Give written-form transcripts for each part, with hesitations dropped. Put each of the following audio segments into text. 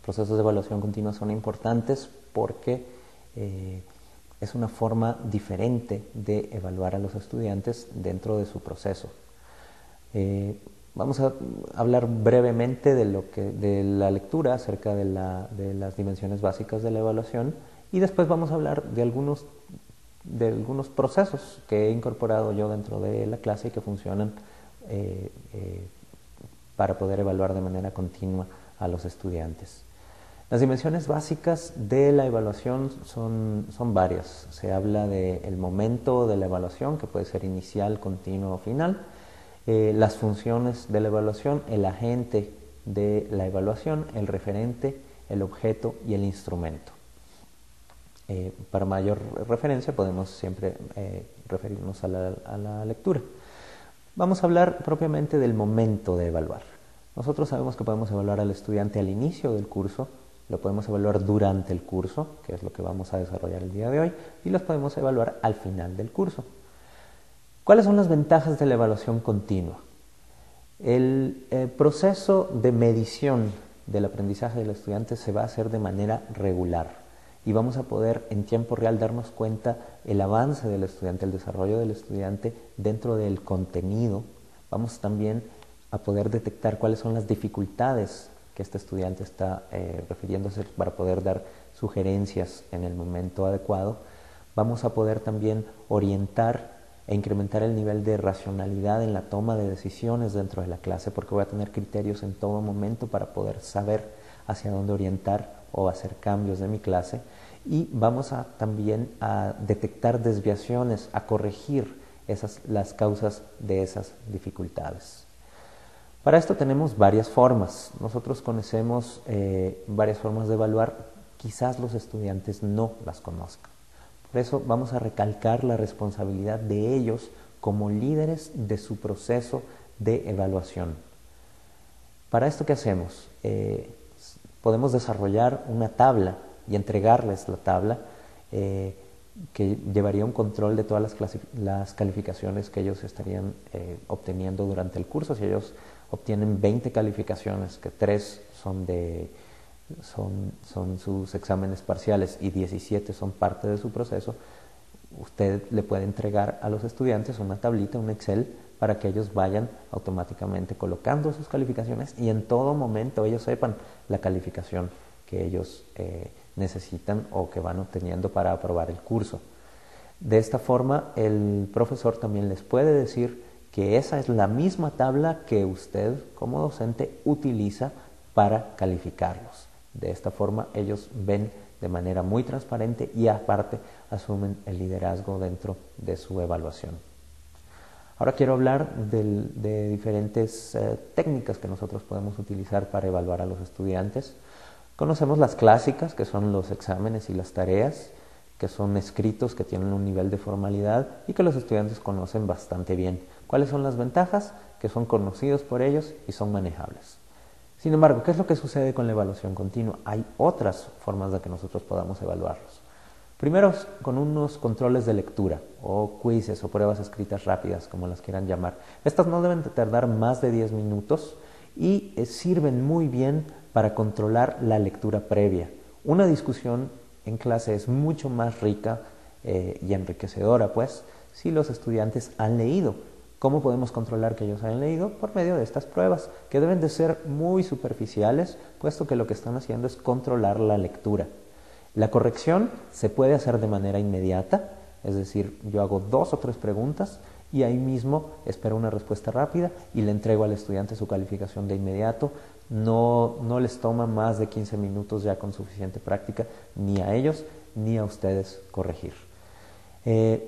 Los procesos de evaluación continua son importantes porque es una forma diferente de evaluar a los estudiantes dentro de su proceso. Vamos a hablar brevemente de la lectura acerca de las dimensiones básicas de la evaluación, y después vamos a hablar de algunos procesos que he incorporado yo dentro de la clase y que funcionan para poder evaluar de manera continua a los estudiantes. Las dimensiones básicas de la evaluación son varias. Se habla del momento de la evaluación, que puede ser inicial, continuo o final. Las funciones de la evaluación, el agente de la evaluación, el referente, el objeto y el instrumento. Para mayor referencia podemos siempre referirnos a la lectura. Vamos a hablar propiamente del momento de evaluar. Nosotros sabemos que podemos evaluar al estudiante al inicio del curso, lo podemos evaluar durante el curso, que es lo que vamos a desarrollar el día de hoy, y los podemos evaluar al final del curso. ¿Cuáles son las ventajas de la evaluación continua? El proceso de medición del aprendizaje del estudiante se va a hacer de manera regular y vamos a poder en tiempo real darnos cuenta el avance del estudiante, el desarrollo del estudiante dentro del contenido. Vamos también a poder detectar cuáles son las dificultades que este estudiante está refiriéndose para poder dar sugerencias en el momento adecuado. Vamos a poder también orientar e incrementar el nivel de racionalidad en la toma de decisiones dentro de la clase, porque voy a tener criterios en todo momento para poder saber hacia dónde orientar o hacer cambios de mi clase, y vamos también a detectar desviaciones, a corregir las causas de esas dificultades. Para esto tenemos varias formas. Nosotros conocemos varias formas de evaluar, quizás los estudiantes no las conozcan. Por eso vamos a recalcar la responsabilidad de ellos como líderes de su proceso de evaluación. Para esto, ¿qué hacemos? Podemos desarrollar una tabla y entregarles la tabla que llevaría un control de todas las calificaciones que ellos estarían obteniendo durante el curso. Si ellos obtienen 20 calificaciones, que 3 son sus exámenes parciales y 17 son parte de su proceso, usted le puede entregar a los estudiantes una tablita, un Excel, para que ellos vayan automáticamente colocando sus calificaciones y en todo momento ellos sepan la calificación que ellos necesitan o que van obteniendo para aprobar el curso. De esta forma, el profesor también les puede decir que esa es la misma tabla que usted como docente utiliza para calificarlos. De esta forma ellos ven de manera muy transparente y aparte asumen el liderazgo dentro de su evaluación. Ahora quiero hablar de diferentes técnicas que nosotros podemos utilizar para evaluar a los estudiantes. Conocemos las clásicas, que son los exámenes y las tareas, que son escritos, que tienen un nivel de formalidad y que los estudiantes conocen bastante bien. ¿Cuáles son las ventajas? Que son conocidos por ellos y son manejables. Sin embargo, ¿qué es lo que sucede con la evaluación continua? Hay otras formas de que nosotros podamos evaluarlos. Primero, con unos controles de lectura, o quizzes, o pruebas escritas rápidas, como las quieran llamar. Estas no deben de tardar más de 10 minutos y sirven muy bien para controlar la lectura previa. Una discusión en clase es mucho más rica y enriquecedora, pues, si los estudiantes han leído. ¿Cómo podemos controlar que ellos hayan leído? Por medio de estas pruebas, que deben de ser muy superficiales, puesto que lo que están haciendo es controlar la lectura. La corrección se puede hacer de manera inmediata, es decir, yo hago 2 o 3 preguntas y ahí mismo espero una respuesta rápida y le entrego al estudiante su calificación de inmediato. No les toma más de 15 minutos ya con suficiente práctica, ni a ellos ni a ustedes corregir.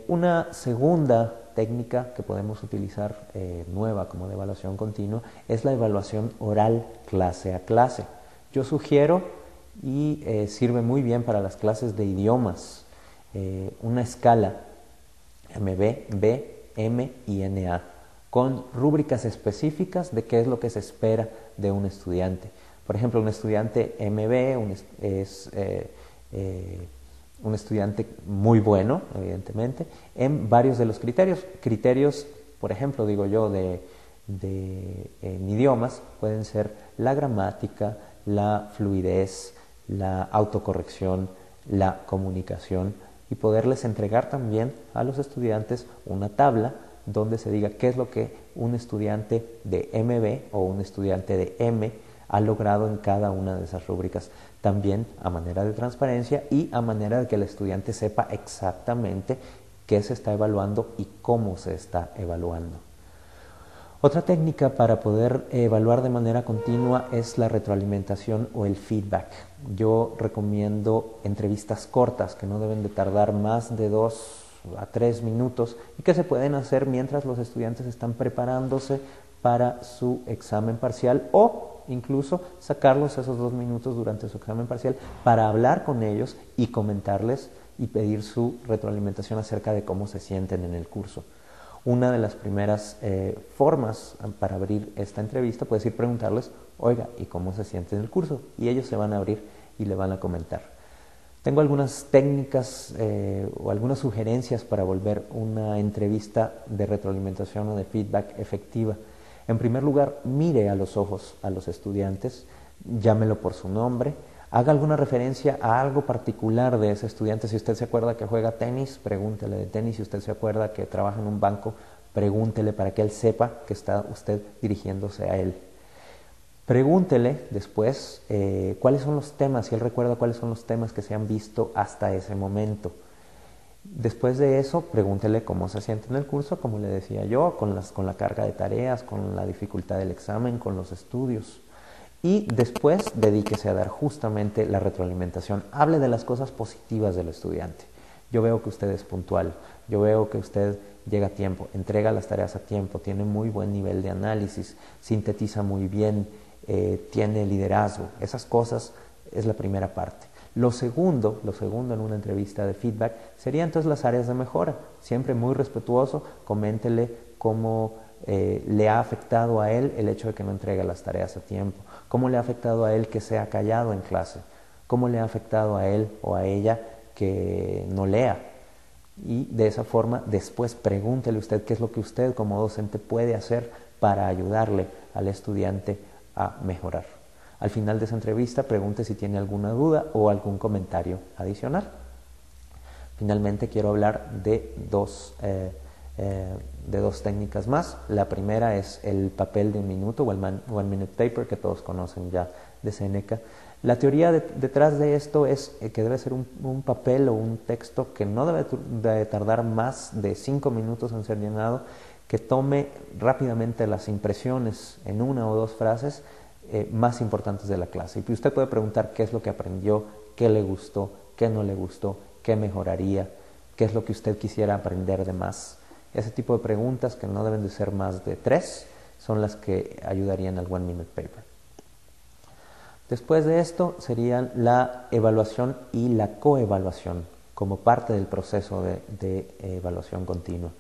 Una segunda técnica que podemos utilizar nueva como de evaluación continua es la evaluación oral clase a clase. Yo sugiero y sirve muy bien para las clases de idiomas una escala MB, B, M y NA con rúbricas específicas de qué es lo que se espera de un estudiante. Por ejemplo, un estudiante MB es un estudiante muy bueno, evidentemente, en varios de los criterios. Criterios, por ejemplo, digo yo, en idiomas pueden ser la gramática, la fluidez, la autocorrección, la comunicación, y poderles entregar también a los estudiantes una tabla donde se diga qué es lo que un estudiante de MB o un estudiante de M ha logrado en cada una de esas rúbricas, también a manera de transparencia y a manera de que el estudiante sepa exactamente qué se está evaluando y cómo se está evaluando. Otra técnica para poder evaluar de manera continua es la retroalimentación o el feedback. Yo recomiendo entrevistas cortas que no deben de tardar más de 2 a 3 minutos y que se pueden hacer mientras los estudiantes están preparándose para su examen parcial, o incluso sacarlos esos 2 minutos durante su examen parcial para hablar con ellos y comentarles y pedir su retroalimentación acerca de cómo se sienten en el curso. Una de las primeras formas para abrir esta entrevista puede ser preguntarles, oiga, ¿y cómo se siente en el curso? Y ellos se van a abrir y le van a comentar. Tengo algunas técnicas o algunas sugerencias para volver una entrevista de retroalimentación o de feedback efectiva. En primer lugar, mire a los ojos a los estudiantes, llámelo por su nombre, haga alguna referencia a algo particular de ese estudiante. Si usted se acuerda que juega tenis, pregúntele de tenis. Si usted se acuerda que trabaja en un banco, pregúntele para que él sepa que está usted dirigiéndose a él. Pregúntele después cuáles son los temas, si él recuerda cuáles son los temas que se han visto hasta ese momento. Después de eso, pregúntele cómo se siente en el curso, como le decía yo, con la carga de tareas, con la dificultad del examen, con los estudios. Y después dedíquese a dar justamente la retroalimentación. Hable de las cosas positivas del estudiante. Yo veo que usted es puntual, yo veo que usted llega a tiempo, entrega las tareas a tiempo, tiene muy buen nivel de análisis, sintetiza muy bien, tiene liderazgo. Esas cosas es la primera parte. Lo segundo en una entrevista de feedback sería entonces las áreas de mejora. Siempre muy respetuoso, coméntele cómo le ha afectado a él el hecho de que no entregue las tareas a tiempo, cómo le ha afectado a él que sea callado en clase, cómo le ha afectado a él o a ella que no lea. Y de esa forma después pregúntele usted qué es lo que usted como docente puede hacer para ayudarle al estudiante a mejorar. Al final de esa entrevista pregunte si tiene alguna duda o algún comentario adicional. Finalmente quiero hablar de dos técnicas más. La primera es el papel de un minuto o el One Minute Paper, que todos conocen ya de Seneca. La teoría detrás de esto es que debe ser un papel o un texto que no debe de tardar más de 5 minutos en ser llenado, que tome rápidamente las impresiones en 1 o 2 frases más importantes de la clase. Y usted puede preguntar qué es lo que aprendió, qué le gustó, qué no le gustó, qué mejoraría, qué es lo que usted quisiera aprender de más. Ese tipo de preguntas, que no deben de ser más de 3, son las que ayudarían al One Minute Paper. Después de esto serían la evaluación y la coevaluación como parte del proceso de evaluación continua.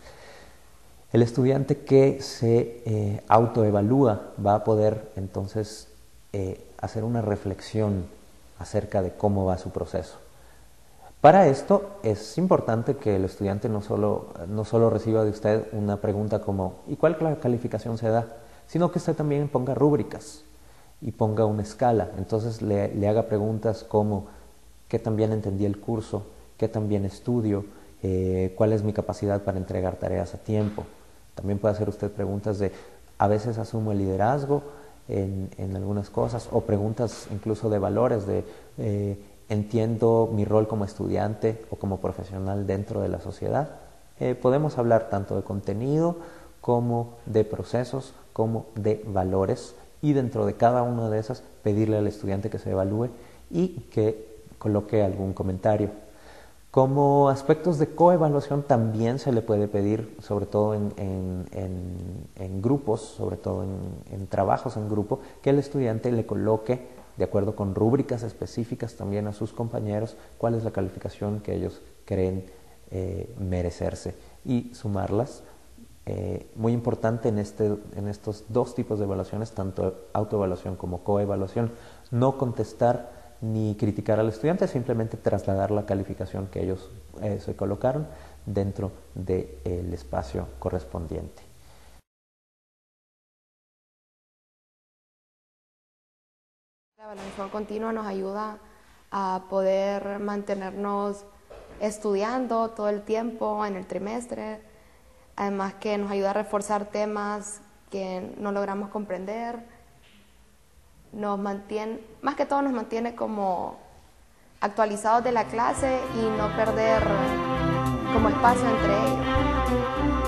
El estudiante que se autoevalúa va a poder entonces hacer una reflexión acerca de cómo va su proceso. Para esto es importante que el estudiante no solo reciba de usted una pregunta como ¿y cuál calificación se da?, sino que usted también ponga rúbricas y ponga una escala. Entonces le haga preguntas como ¿qué tan bien entendí el curso?, ¿qué tan bien estudio?, ¿cuál es mi capacidad para entregar tareas a tiempo? También puede hacer usted preguntas de ¿a veces asumo el liderazgo en algunas cosas?, o preguntas incluso de valores de ¿entiendo mi rol como estudiante o como profesional dentro de la sociedad? Podemos hablar tanto de contenido como de procesos, como de valores, y dentro de cada una de esas pedirle al estudiante que se evalúe y que coloque algún comentario. Como aspectos de coevaluación también se le puede pedir, sobre todo en grupos, sobre todo en trabajos en grupo, que el estudiante le coloque, de acuerdo con rúbricas específicas también a sus compañeros, cuál es la calificación que ellos creen merecerse y sumarlas. Muy importante en estos 2 tipos de evaluaciones, tanto autoevaluación como coevaluación, no contestar ni criticar al estudiante, simplemente trasladar la calificación que ellos se colocaron dentro del espacio correspondiente. La evaluación continua nos ayuda a poder mantenernos estudiando todo el tiempo en el trimestre, además que nos ayuda a reforzar temas que no logramos comprender, más que todo nos mantiene como actualizados de la clase y no perder como espacio entre ellos.